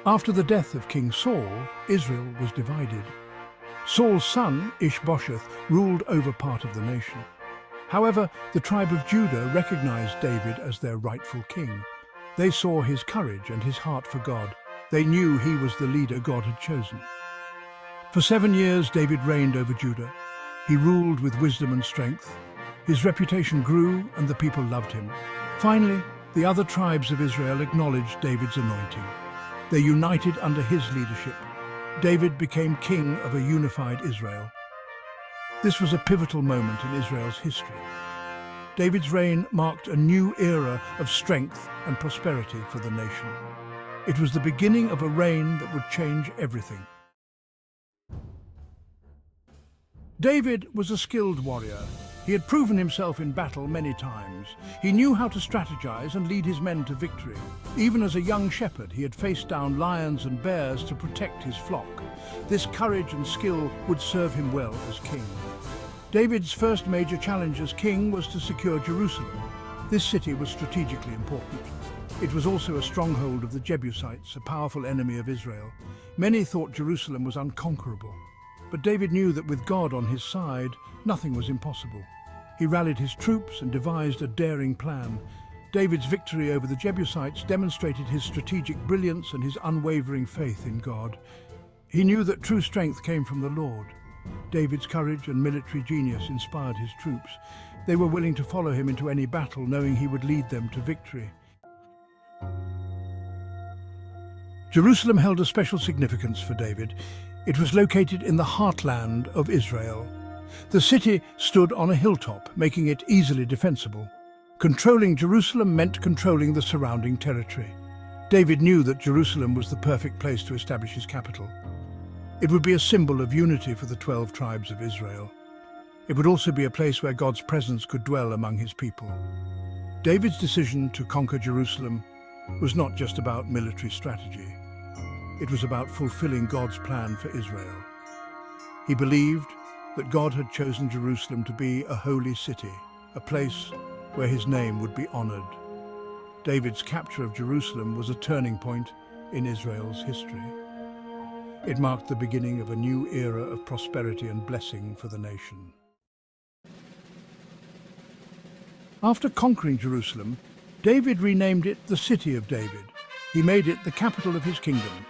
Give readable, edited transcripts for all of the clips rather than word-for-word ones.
After the death of King Saul, Israel was divided. Saul's son, Ishbosheth, ruled over part of the nation. However, the tribe of Judah recognized David as their rightful king. They saw his courage and his heart for God. They knew he was the leader God had chosen. For 7 years, David reigned over Judah. He ruled with wisdom and strength. His reputation grew and the people loved him. Finally, the other tribes of Israel acknowledged David's anointing. They united under his leadership. David became king of a unified Israel. This was a pivotal moment in Israel's history. David's reign marked a new era of strength and prosperity for the nation. It was the beginning of a reign that would change everything. David was a skilled warrior. He had proven himself in battle many times. He knew how to strategize and lead his men to victory. Even as a young shepherd, he had faced down lions and bears to protect his flock. This courage and skill would serve him well as king. David's first major challenge as king was to secure Jerusalem. This city was strategically important. It was also a stronghold of the Jebusites, a powerful enemy of Israel. Many thought Jerusalem was unconquerable. But David knew that with God on his side, nothing was impossible. He rallied his troops and devised a daring plan. David's victory over the Jebusites demonstrated his strategic brilliance and his unwavering faith in God. He knew that true strength came from the Lord. David's courage and military genius inspired his troops. They were willing to follow him into any battle, knowing he would lead them to victory. Jerusalem held a special significance for David. It was located in the heartland of Israel. The city stood on a hilltop, making it easily defensible. Controlling Jerusalem meant controlling the surrounding territory. David knew that Jerusalem was the perfect place to establish his capital. It would be a symbol of unity for the 12 tribes of Israel. It would also be a place where God's presence could dwell among his people. David's decision to conquer Jerusalem was not just about military strategy. It was about fulfilling God's plan for Israel. He believed that God had chosen Jerusalem to be a holy city, a place where his name would be honored. David's capture of Jerusalem was a turning point in Israel's history. It marked the beginning of a new era of prosperity and blessing for the nation. After conquering Jerusalem, David renamed it the City of David. He made it the capital of his kingdom.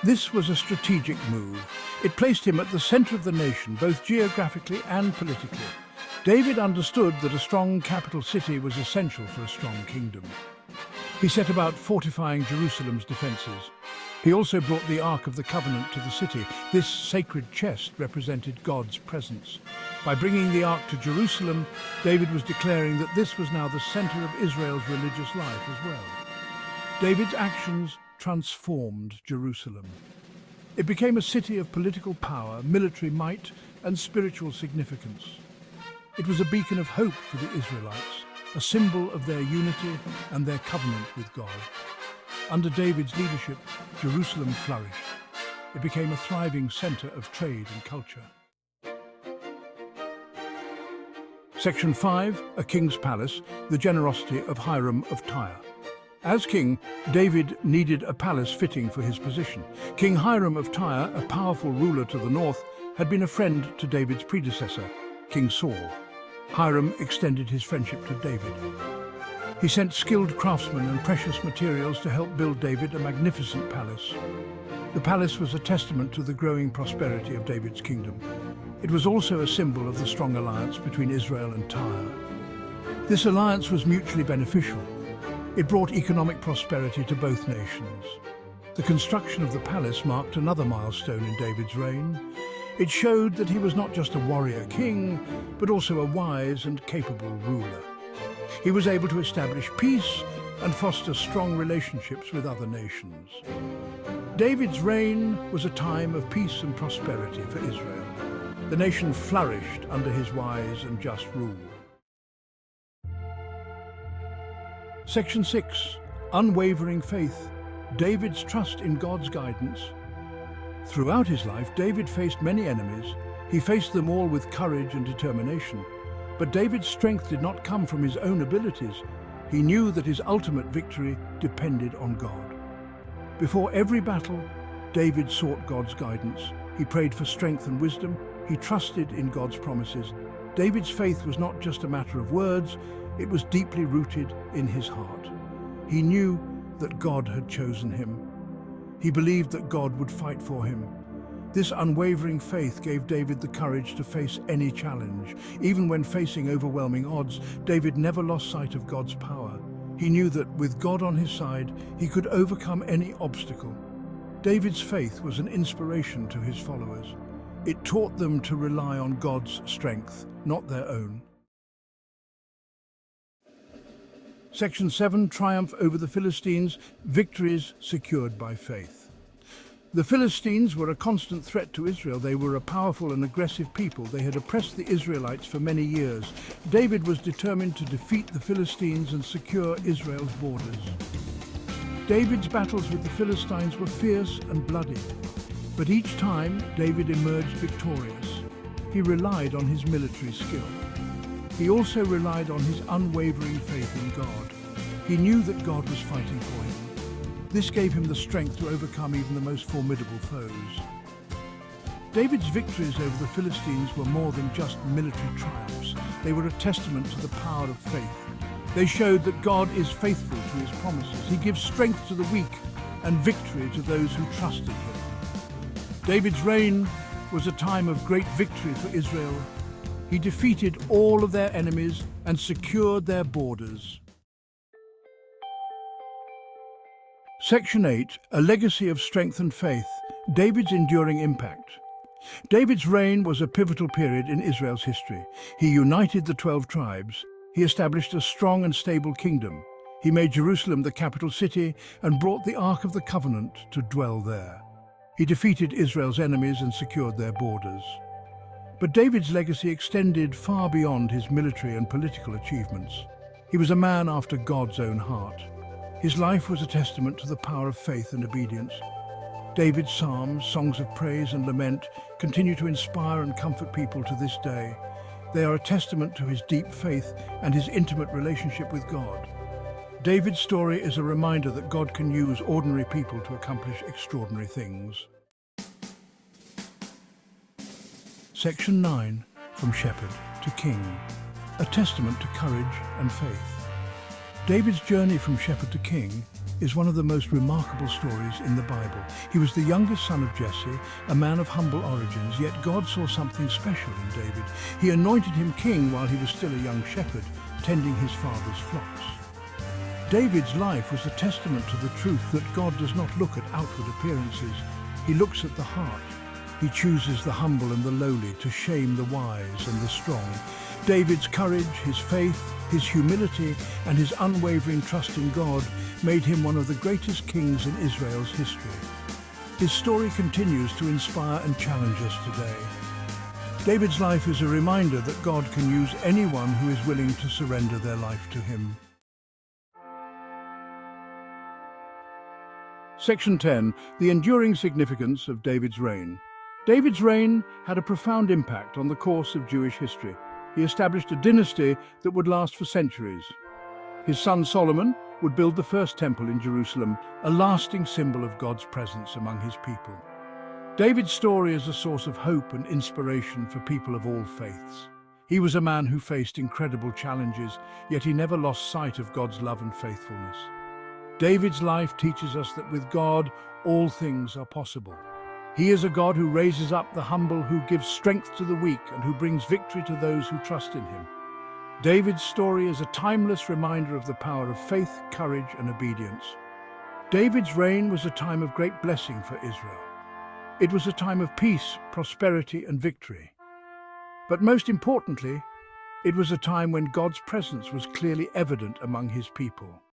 This was a strategic move. It placed him at the center of the nation, both geographically and politically. David understood that a strong capital city was essential for a strong kingdom. He set about fortifying Jerusalem's defenses. He also brought the Ark of the Covenant to the city. This sacred chest represented God's presence. By bringing the Ark to Jerusalem, David was declaring that this was now the center of Israel's religious life as well. David's actions transformed Jerusalem. It became a city of political power, military might, and spiritual significance. It was a beacon of hope for the Israelites, a symbol of their unity and their covenant with God. Under David's leadership, Jerusalem flourished. It became a thriving center of trade and culture. Section 5, A King's Palace, the generosity of Hiram of Tyre. As king, David needed a palace fitting for his position. King Hiram of Tyre, a powerful ruler to the north, had been a friend to David's predecessor, King Saul. Hiram extended his friendship to David. He sent skilled craftsmen and precious materials to help build David a magnificent palace. The palace was a testament to the growing prosperity of David's kingdom. It was also a symbol of the strong alliance between Israel and Tyre. This alliance was mutually beneficial. It brought economic prosperity to both nations. The construction of the palace marked another milestone in David's reign. It showed that he was not just a warrior king, but also a wise and capable ruler. He was able to establish peace and foster strong relationships with other nations. David's reign was a time of peace and prosperity for Israel. The nation flourished under his wise and just rule. Section 6. Unwavering faith. David's trust in God's guidance. Throughout his life, David faced many enemies. He faced them all with courage and determination. But David's strength did not come from his own abilities. He knew that his ultimate victory depended on God. Before every battle, David sought God's guidance. He prayed for strength and wisdom. He trusted in God's promises. David's faith was not just a matter of words, it was deeply rooted in his heart. He knew that God had chosen him. He believed that God would fight for him. This unwavering faith gave David the courage to face any challenge. Even when facing overwhelming odds, David never lost sight of God's power. He knew that with God on his side, he could overcome any obstacle. David's faith was an inspiration to his followers. It taught them to rely on God's strength, not their own. Section 7, Triumph over the Philistines, victories secured by faith. The Philistines were a constant threat to Israel. They were a powerful and aggressive people. They had oppressed the Israelites for many years. David was determined to defeat the Philistines and secure Israel's borders. David's battles with the Philistines were fierce and bloody, but each time David emerged victorious. He relied on his military skill. He also relied on his unwavering faith in God. He knew that God was fighting for him. This gave him the strength to overcome even the most formidable foes. David's victories over the Philistines were more than just military triumphs. They were a testament to the power of faith. They showed that God is faithful to his promises. He gives strength to the weak and victory to those who trusted him. David's reign was a time of great victory for Israel. He defeated all of their enemies and secured their borders. Section 8, A Legacy of Strength and Faith, David's Enduring Impact. David's reign was a pivotal period in Israel's history. He united the 12 tribes. He established a strong and stable kingdom. He made Jerusalem the capital city and brought the Ark of the Covenant to dwell there. He defeated Israel's enemies and secured their borders. But David's legacy extended far beyond his military and political achievements. He was a man after God's own heart. His life was a testament to the power of faith and obedience. David's psalms, songs of praise and lament, continue to inspire and comfort people to this day. They are a testament to his deep faith and his intimate relationship with God. David's story is a reminder that God can use ordinary people to accomplish extraordinary things. Section 9, From Shepherd to King, a testament to courage and faith. David's journey from shepherd to king is one of the most remarkable stories in the Bible. He was the youngest son of Jesse, a man of humble origins, yet God saw something special in David. He anointed him king while he was still a young shepherd, tending his father's flocks. David's life was a testament to the truth that God does not look at outward appearances. He looks at the heart. He chooses the humble and the lowly to shame the wise and the strong. David's courage, his faith, his humility, and his unwavering trust in God made him one of the greatest kings in Israel's history. His story continues to inspire and challenge us today. David's life is a reminder that God can use anyone who is willing to surrender their life to him. Section 10, The Enduring Significance of David's Reign. David's reign had a profound impact on the course of Jewish history. He established a dynasty that would last for centuries. His son Solomon would build the first temple in Jerusalem, a lasting symbol of God's presence among his people. David's story is a source of hope and inspiration for people of all faiths. He was a man who faced incredible challenges, yet he never lost sight of God's love and faithfulness. David's life teaches us that with God, all things are possible. He is a God who raises up the humble, who gives strength to the weak, and who brings victory to those who trust in him. David's story is a timeless reminder of the power of faith, courage, and obedience. David's reign was a time of great blessing for Israel. It was a time of peace, prosperity, and victory. But most importantly, it was a time when God's presence was clearly evident among his people.